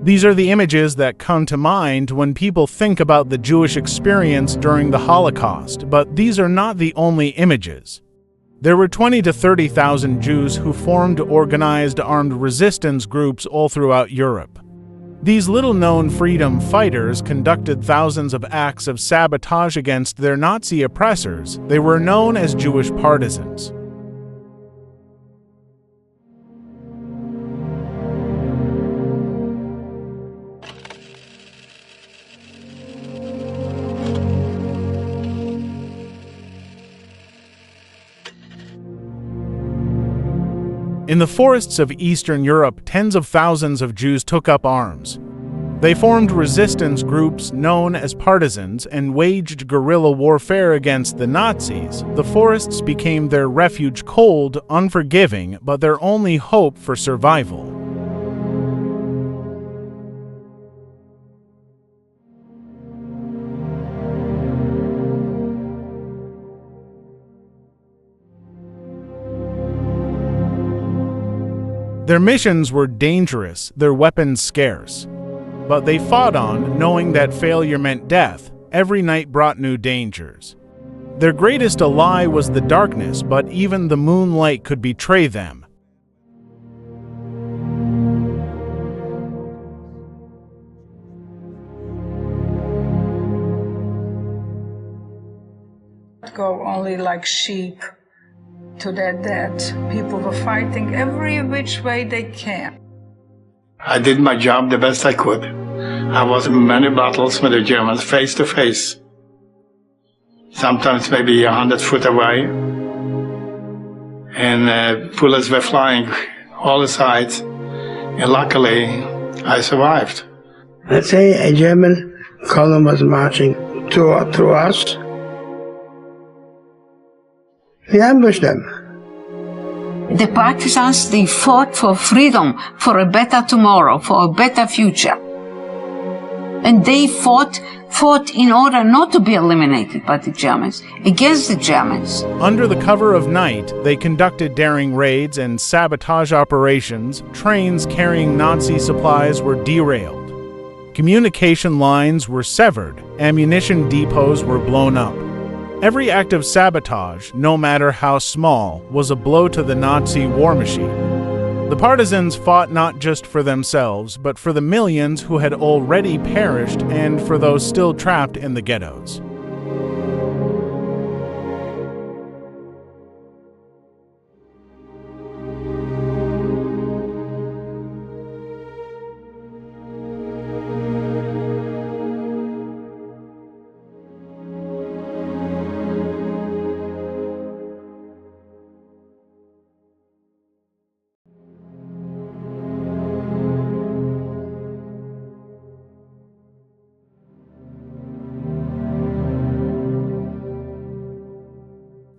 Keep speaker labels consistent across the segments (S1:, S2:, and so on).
S1: These are the images that come to mind when people think about the Jewish experience during the Holocaust, but these are not the only images. There were 20,000 to 30,000 Jews who formed organized armed resistance groups all throughout Europe. These little-known freedom fighters conducted thousands of acts of sabotage against their Nazi oppressors. They were known as Jewish partisans. In the forests of Eastern Europe, tens of thousands of Jews took up arms. They formed resistance groups known as partisans and waged guerrilla warfare against the Nazis. The forests became their refuge, cold, unforgiving, but their only hope for survival. Their missions were dangerous, their weapons scarce. But they fought on, knowing that failure meant death. Every night brought new dangers. Their greatest ally was the darkness, but even the moonlight could betray them.
S2: Go only like sheep to their death. People were fighting every which way they can.
S3: I did my job the best I could. I was in many battles with the Germans face to face. Sometimes maybe 100 foot away. And bullets were flying all the sides. And luckily, I survived.
S4: Let's say a German column was marching through us. We ambushed them.
S5: The partisans, they fought for freedom, for a better tomorrow, for a better future. And they fought in order not to be eliminated by the Germans, against the Germans.
S1: Under the cover of night, they conducted daring raids and sabotage operations. Trains carrying Nazi supplies were derailed. Communication lines were severed. Ammunition depots were blown up. Every act of sabotage, no matter how small, was a blow to the Nazi war machine. The partisans fought not just for themselves, but for the millions who had already perished and for those still trapped in the ghettos.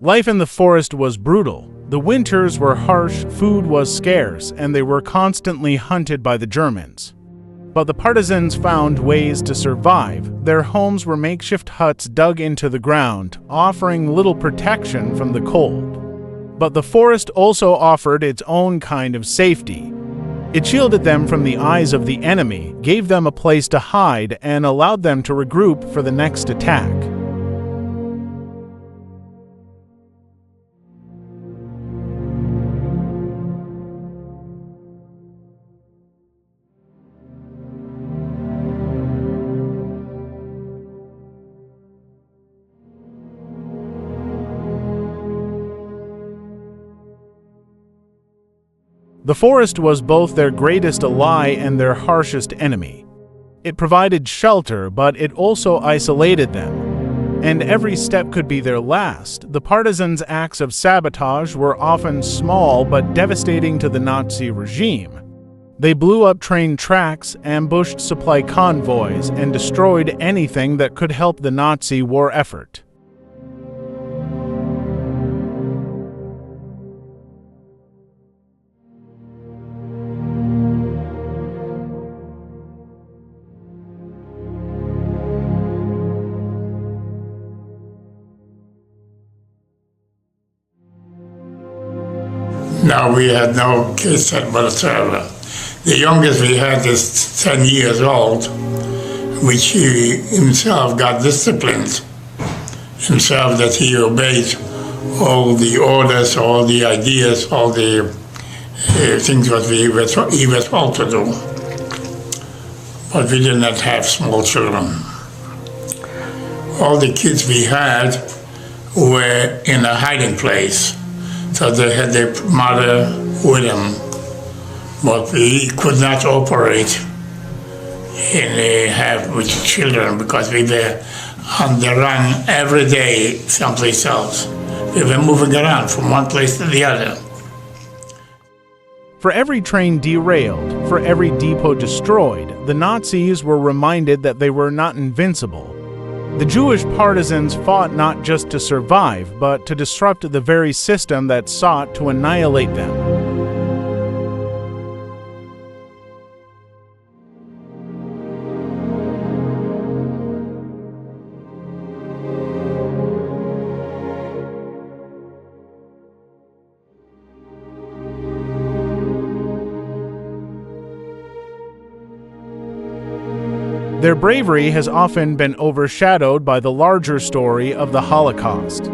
S1: Life in the forest was brutal. The winters were harsh, food was scarce, and they were constantly hunted by the Germans. But the partisans found ways to survive. Their homes were makeshift huts dug into the ground, offering little protection from the cold. But the forest also offered its own kind of safety. It shielded them from the eyes of the enemy, gave them a place to hide, and allowed them to regroup for the next attack. The forest was both their greatest ally and their harshest enemy. It provided shelter, but it also isolated them. And every step could be their last. The partisans' acts of sabotage were often small but devastating to the Nazi regime. They blew up train tracks, ambushed supply convoys, and destroyed anything that could help the Nazi war effort.
S3: No, we had no kids whatsoever. The youngest we had is 10 years old, which he himself got disciplined. Himself that he obeyed all the orders, all the ideas, all the things that he was told to do. But we did not have small children. All the kids we had were in a hiding place, so they had their mother with them. But we could not operate with children because we were on the run every day someplace else. We were moving around from one place to the other.
S1: For every train derailed, for every depot destroyed, the Nazis were reminded that they were not invincible. The Jewish partisans fought not just to survive, but to disrupt the very system that sought to annihilate them. Their bravery has often been overshadowed by the larger story of the Holocaust.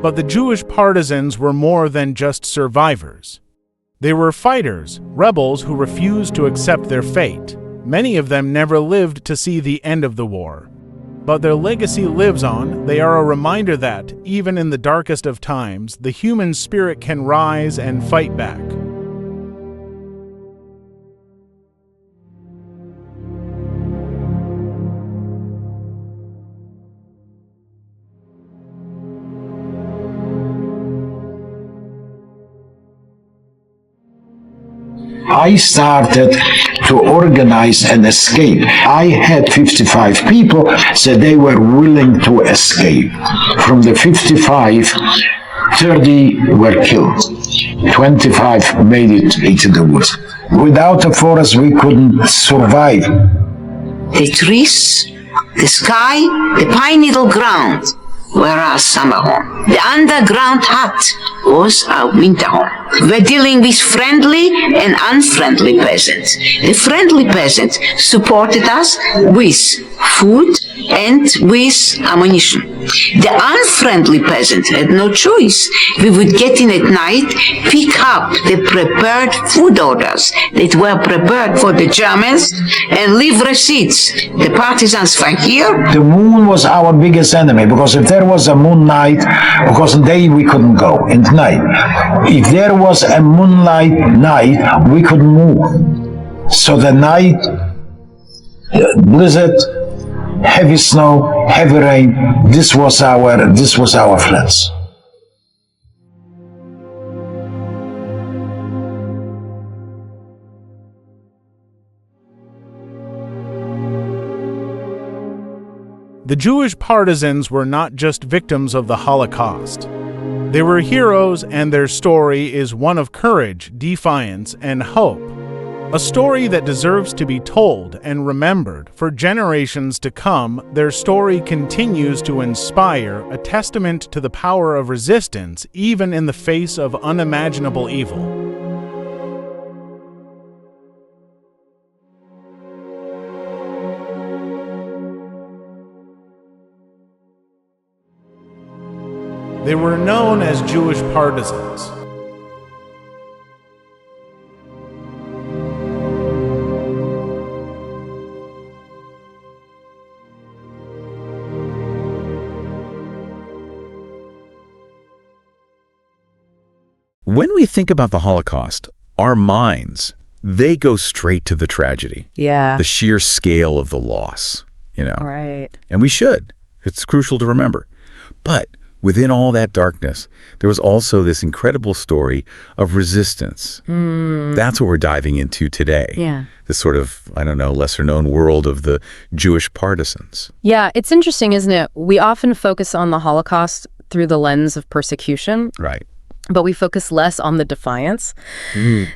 S1: But the Jewish partisans were more than just survivors. They were fighters, rebels who refused to accept their fate. Many of them never lived to see the end of the war. But their legacy lives on. They are a reminder that, even in the darkest of times, the human spirit can rise and fight back.
S6: I started to organize an escape. I had 55 people, so they were willing to escape. From the 55, 30 were killed. 25 made it into the woods. Without a forest, we couldn't survive.
S5: The trees, the sky, the pine needle ground were our summer home. The underground hut was our winter home. We're dealing with friendly and unfriendly peasants. The friendly peasants supported us with food and with ammunition. The unfriendly peasants had no choice. We would get in at night, pick up the prepared food orders that were prepared for the Germans, and leave receipts. The partisans were here.
S6: The moon was our biggest enemy, because if there was a moon night, because in day we couldn't go, in night. If there was a moonlight night, we could move. So the night, blizzard, heavy snow, heavy rain, this was our friends.
S1: The Jewish partisans were not just victims of the Holocaust. They were heroes, and their story is one of courage, defiance, and hope. A story that deserves to be told and remembered for generations to come. Their story continues to inspire, a testament to the power of resistance, even in the face of unimaginable evil. They were known as Jewish partisans.
S7: When we think about the Holocaust, our minds, they go straight to the tragedy.
S8: Yeah.
S7: The sheer scale of the loss,
S8: Right.
S7: And we should. It's crucial to remember. But within all that darkness, there was also this incredible story of resistance. That's what we're diving into today.
S8: Yeah.
S7: This sort of, lesser-known world of the Jewish partisans.
S8: Yeah, it's interesting, isn't it? We often focus on the Holocaust through the lens of persecution.
S7: Right.
S8: But we focus less on the defiance.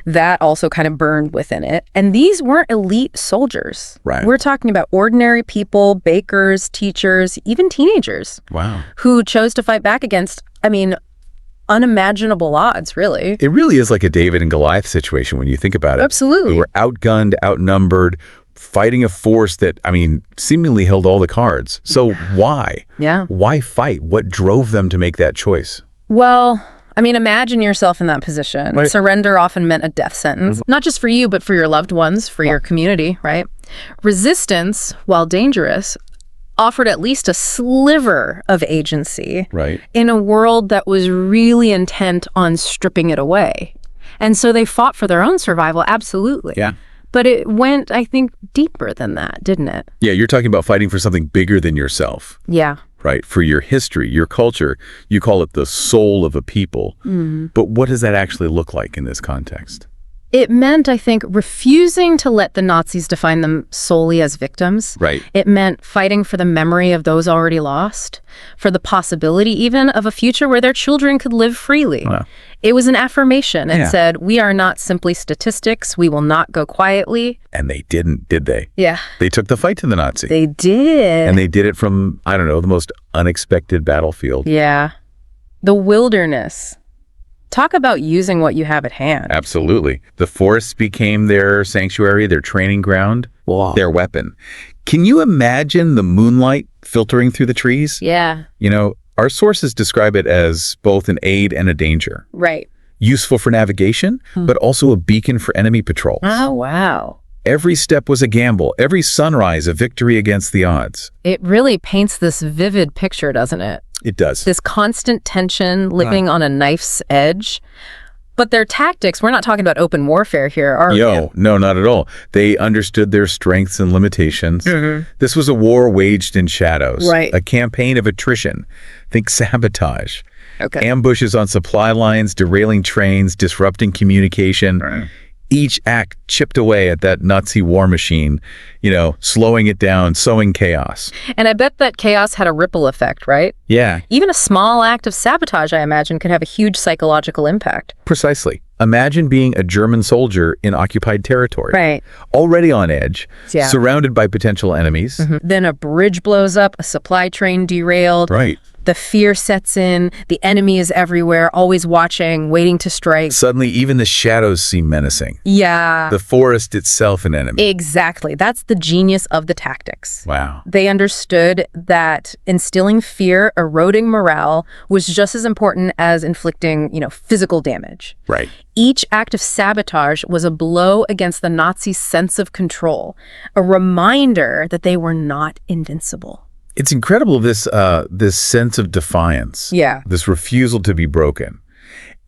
S8: That also kind of burned within it. And these weren't elite soldiers.
S7: Right.
S8: We're talking about ordinary people, bakers, teachers, even teenagers.
S7: Wow.
S8: Who chose to fight back against, unimaginable odds, really.
S7: It really is like a David and Goliath situation when you think about it.
S8: Absolutely.
S7: They were outgunned, outnumbered, fighting a force that, I mean, seemingly held all the cards. So why?
S8: Yeah.
S7: Why fight? What drove them to make that choice?
S8: Well, I mean, imagine yourself in that position.
S7: Right.
S8: Surrender often meant a death sentence, not just for you, but for your loved ones, for your community, right? Resistance, while dangerous, offered at least a sliver of agency in a world that was really intent on stripping it away. And so they fought for their own survival, absolutely.
S7: Yeah.
S8: But it went, I think, deeper than that, didn't it?
S7: Yeah, you're talking about fighting for something bigger than yourself.
S8: Yeah.
S7: Right? For your history, your culture, you call it the soul of a people. But what does that actually look like in this context?
S8: It meant, I think, refusing to let the Nazis define them solely as victims.
S7: Right.
S8: It meant fighting for the memory of those already lost, for the possibility even of a future where their children could live freely.
S7: Wow.
S8: It was an affirmation. It
S7: Yeah.
S8: said, we are not simply statistics. We will not go quietly.
S7: And they didn't, did they?
S8: Yeah.
S7: They took the fight to the Nazi.
S8: They did.
S7: And they did it from, I don't know, the most unexpected battlefield.
S8: Yeah. The wilderness. Talk about using what you have at hand.
S7: Absolutely. The forests became their sanctuary, their training ground, their weapon. Can you imagine the moonlight filtering through the trees?
S8: Yeah.
S7: You know, our sources describe it as both an aid and a danger.
S8: Right.
S7: Useful for navigation, but also a beacon for enemy patrols.
S8: Oh, wow.
S7: Every step was a gamble. Every sunrise a victory against the odds.
S8: It really paints this vivid picture, doesn't it?
S7: It does.
S8: This constant tension, living on a knife's edge. But their tactics, we're not talking about open warfare here, are we?
S7: No, not at all. They understood their strengths and limitations. This was a war waged in shadows.
S8: Right.
S7: A campaign of attrition. Think sabotage.
S8: Okay.
S7: Ambushes on supply lines, derailing trains, disrupting communication. Right. Each act chipped away at that Nazi war machine, you know, slowing it down, sowing chaos.
S8: And I bet that chaos had a ripple effect, right?
S7: Yeah.
S8: Even a small act of sabotage, I imagine, could have a huge psychological impact.
S7: Precisely. Imagine being a German soldier in occupied territory.
S8: Right.
S7: Already on edge,
S8: Yeah.
S7: surrounded by potential enemies.
S8: Then a bridge blows up, a supply train derailed.
S7: Right.
S8: The fear sets in, the enemy is everywhere, always watching, waiting to strike.
S7: Suddenly, even the shadows seem menacing.
S8: Yeah.
S7: The forest itself an enemy.
S8: Exactly. That's the genius of the tactics.
S7: Wow.
S8: They understood that instilling fear, eroding morale, was just as important as inflicting, physical damage.
S7: Right.
S8: Each act of sabotage was a blow against the Nazi sense of control, a reminder that they were not invincible.
S7: It's incredible, this sense of defiance.
S8: Yeah.
S7: This refusal to be broken.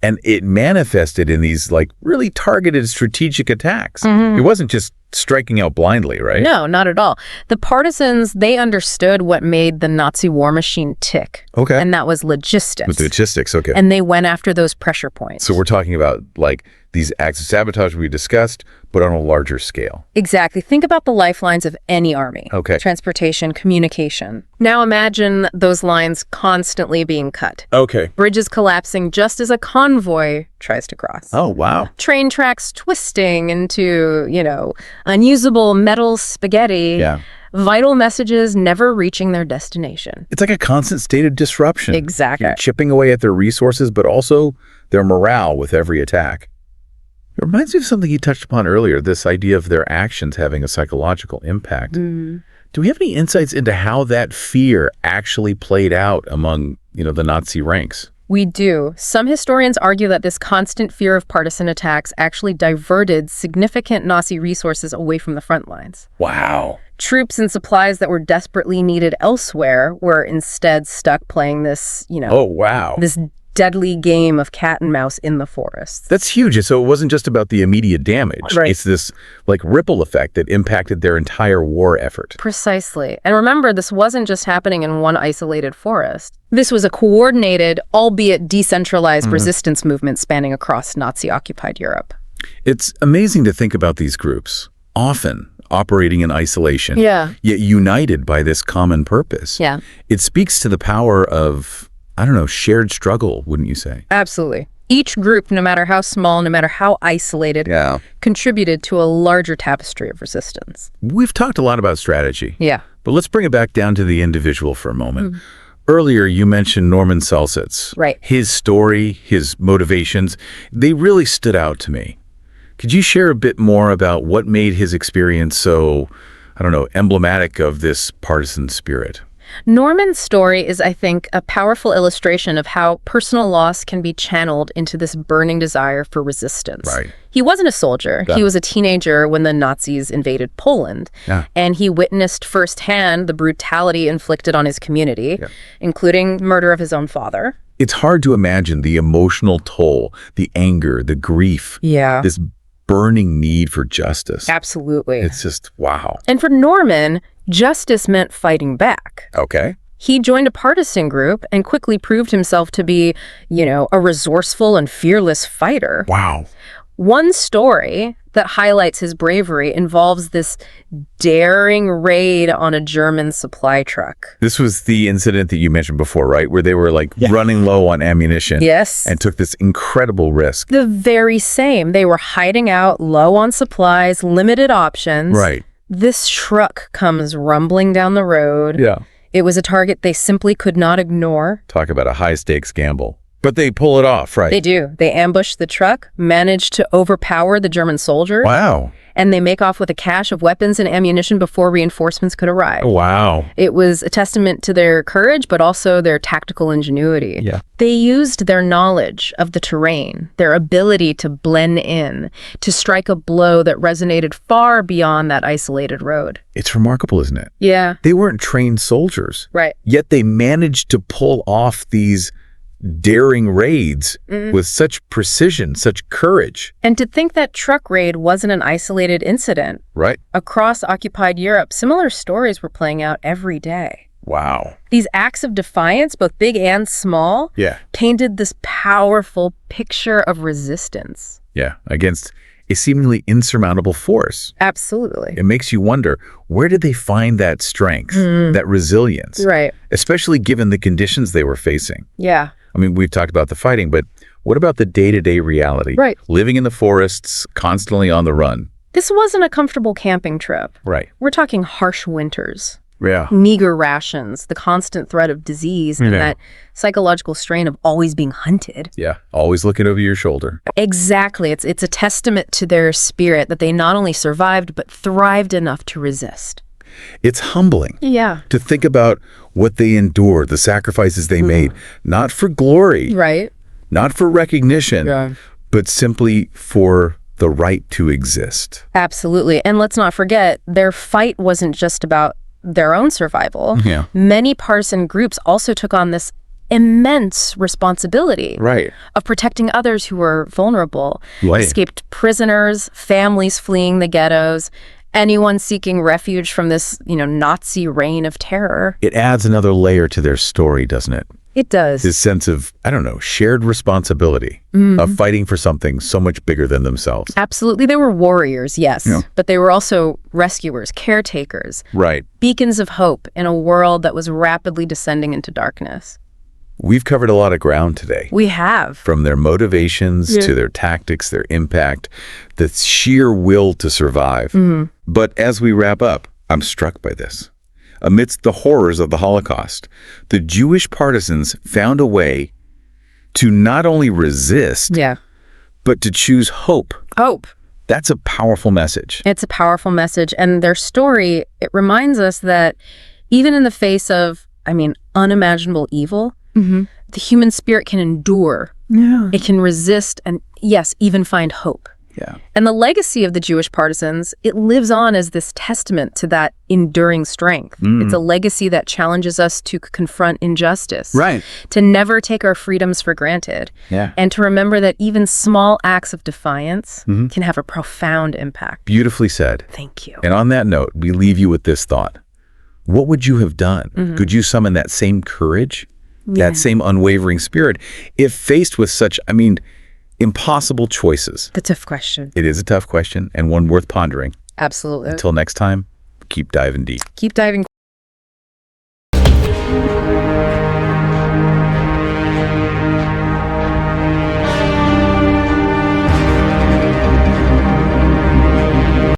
S7: And it manifested in these really targeted strategic attacks. It wasn't just striking out blindly, right?
S8: No, not at all. The partisans, they understood what made the Nazi war machine tick.
S7: Okay.
S8: And that was logistics.
S7: With logistics, okay.
S8: And they went after those pressure points.
S7: So we're talking about these acts of sabotage we discussed, but on a larger scale.
S8: Exactly. Think about the lifelines of any army.
S7: Okay.
S8: Transportation, communication. Now imagine those lines constantly being cut.
S7: Okay.
S8: Bridges collapsing just as a convoy tries to cross.
S7: Oh, wow.
S8: Train tracks twisting into, unusable metal spaghetti.
S7: Yeah.
S8: Vital messages never reaching their destination.
S7: It's like a constant state of disruption.
S8: Exactly.
S7: You're chipping away at their resources, but also their morale with every attack. It reminds me of something you touched upon earlier, this idea of their actions having a psychological impact. Do we have any insights into how that fear actually played out among, the Nazi ranks?
S8: We do. Some historians argue that this constant fear of partisan attacks actually diverted significant Nazi resources away from the front lines.
S7: Wow.
S8: Troops and supplies that were desperately needed elsewhere were instead stuck playing this,
S7: Oh, wow.
S8: this deadly game of cat and mouse in the forests.
S7: That's huge. So it wasn't just about the immediate damage.
S8: Right.
S7: It's this ripple effect that impacted their entire war effort.
S8: Precisely. And remember, this wasn't just happening in one isolated forest. This was a coordinated, albeit decentralized resistance movement spanning across Nazi-occupied Europe.
S7: It's amazing to think about these groups, often operating in isolation,
S8: Yeah.
S7: yet united by this common purpose.
S8: Yeah.
S7: It speaks to the power of, shared struggle, wouldn't you say?
S8: Absolutely. Each group, no matter how small, no matter how isolated, contributed to a larger tapestry of resistance.
S7: We've talked a lot about strategy.
S8: Yeah.
S7: But let's bring it back down to the individual for a moment. Earlier, you mentioned Norman Salsitz.
S8: Right.
S7: His story, his motivations, they really stood out to me. Could you share a bit more about what made his experience so, I don't know, emblematic of this partisan spirit?
S8: Norman's story is, I think, a powerful illustration of how personal loss can be channeled into this burning desire for resistance.
S7: Right.
S8: He wasn't a soldier.
S7: Yeah.
S8: He was a teenager when the Nazis invaded Poland.
S7: Yeah.
S8: And he witnessed firsthand the brutality inflicted on his community, including murder of his own father.
S7: It's hard to imagine the emotional toll, the anger, the grief, this burning need for justice.
S8: Absolutely.
S7: It's just, wow.
S8: And for Norman, justice meant fighting back.
S7: Okay.
S8: He joined a partisan group and quickly proved himself to be, a resourceful and fearless fighter.
S7: Wow.
S8: One story that highlights his bravery involves this daring raid on a German supply truck.
S7: This was the incident that you mentioned before, right? Where they were running low on ammunition.
S8: Yes.
S7: And took this incredible risk.
S8: The very same. They were hiding out, low on supplies, limited options.
S7: Right.
S8: This truck comes rumbling down the road.
S7: Yeah.
S8: It was a target they simply could not ignore.
S7: Talk about a high-stakes gamble. But they pull it off, right?
S8: They do. They ambush the truck, manage to overpower the German soldiers.
S7: Wow.
S8: And they make off with a cache of weapons and ammunition before reinforcements could arrive.
S7: Wow.
S8: It was a testament to their courage, but also their tactical ingenuity.
S7: Yeah.
S8: They used their knowledge of the terrain, their ability to blend in, to strike a blow that resonated far beyond that isolated road.
S7: It's remarkable, isn't it?
S8: Yeah.
S7: They weren't trained soldiers.
S8: Right.
S7: Yet they managed to pull off these daring raids with such precision, such courage.
S8: And to think that truck raid wasn't an isolated incident.
S7: Right.
S8: Across occupied Europe, similar stories were playing out every day.
S7: Wow.
S8: These acts of defiance, both big and small,
S7: Yeah.
S8: painted this powerful picture of resistance.
S7: Yeah. Against a seemingly insurmountable force.
S8: Absolutely.
S7: It makes you wonder, where did they find that strength, that resilience?
S8: Right.
S7: Especially given the conditions they were facing.
S8: Yeah.
S7: I mean, we've talked about the fighting, but what about the day-to-day reality?
S8: Right.
S7: Living in the forests, constantly on the run.
S8: This wasn't a comfortable camping trip.
S7: Right.
S8: We're talking harsh winters,
S7: Yeah.
S8: meager rations, the constant threat of disease, and that psychological strain of always being hunted.
S7: Yeah. Always looking over your shoulder.
S8: Exactly. It's a testament to their spirit that they not only survived, but thrived enough to resist.
S7: It's humbling.
S8: Yeah.
S7: To think about what they endured, the sacrifices they made, not for glory,
S8: Right.
S7: not for recognition, but simply for the right to exist.
S8: Absolutely. And let's not forget, their fight wasn't just about their own survival.
S7: Yeah.
S8: Many partisan groups also took on this immense responsibility of protecting others who were vulnerable, escaped prisoners, families fleeing the ghettos, anyone seeking refuge from this, Nazi reign of terror.
S7: It adds another layer to their story, doesn't it?
S8: It does.
S7: This sense of, shared responsibility of fighting for something so much bigger than themselves.
S8: Absolutely. They were warriors, yes, but they were also rescuers, caretakers,
S7: Right.
S8: beacons of hope in a world that was rapidly descending into darkness.
S7: We've covered a lot of ground today.
S8: We have.
S7: From their motivations to their tactics, their impact, the sheer will to survive. But as we wrap up, I'm struck by this. Amidst the horrors of the Holocaust, the Jewish partisans found a way to not only resist, but to choose hope.
S8: Hope.
S7: That's a powerful message.
S8: It's a powerful message. And their story, it reminds us that even in the face of, unimaginable evil, the human spirit can endure. Yeah. It can resist and, yes, even find hope.
S7: Yeah.
S8: And the legacy of the Jewish partisans, it lives on as this testament to that enduring strength. It's a legacy that challenges us to confront injustice.
S7: Right.
S8: To never take our freedoms for granted.
S7: Yeah.
S8: And to remember that even small acts of defiance can have a profound impact.
S7: Beautifully said.
S8: Thank you.
S7: And on that note, we leave you with this thought. What would you have done? Could you summon that same courage, that same unwavering spirit, if faced with such, impossible choices?
S8: The tough question.
S7: It is a tough question and one worth pondering.
S8: Absolutely.
S7: Until next time, keep diving deep.
S8: Keep diving